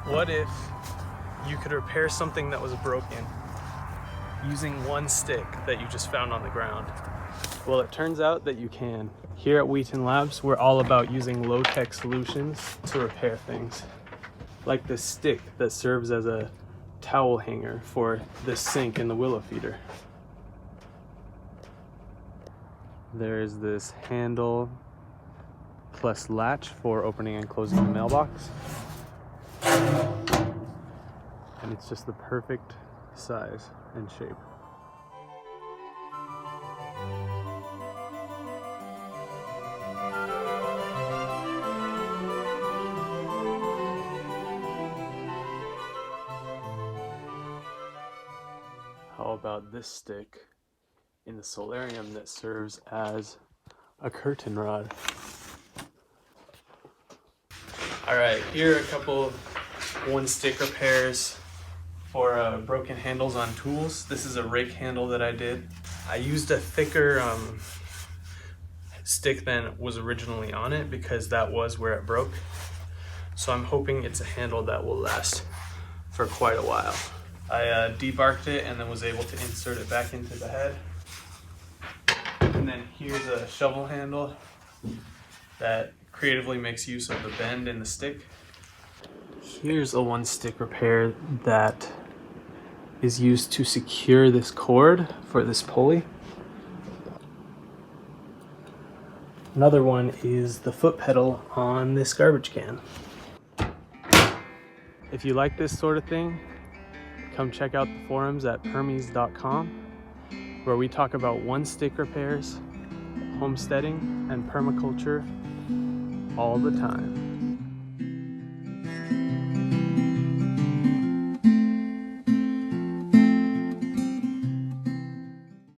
What if you could repair something that was broken using one stick that you just found on the ground? Well, it turns out that you can. Here at Wheaton Labs, we're all about using low-tech solutions to repair things. Like this stick that serves as a towel hanger for this sink in the willow feeder. There's this handle plus latch for opening and closing the mailbox. And it's just the perfect size and shape. How about this stick in the solarium that serves as a curtain rod? All right, here are a couple one stick repairs for broken handles on tools. This is a rake handle that I did. I used a thicker stick than was originally on it because that was where it broke. So I'm hoping it's a handle that will last for quite a while. I debarked it and then was able to insert it back into the head. And then here's a shovel handle that creatively makes use of the bend in the stick. Here's a one stick repair that is used to secure this cord for this pulley. Another one is the foot pedal on this garbage can. If you like this sort of thing, come check out the forums at permies.com, where we talk about one stick repairs, homesteading, and permaculture all the time.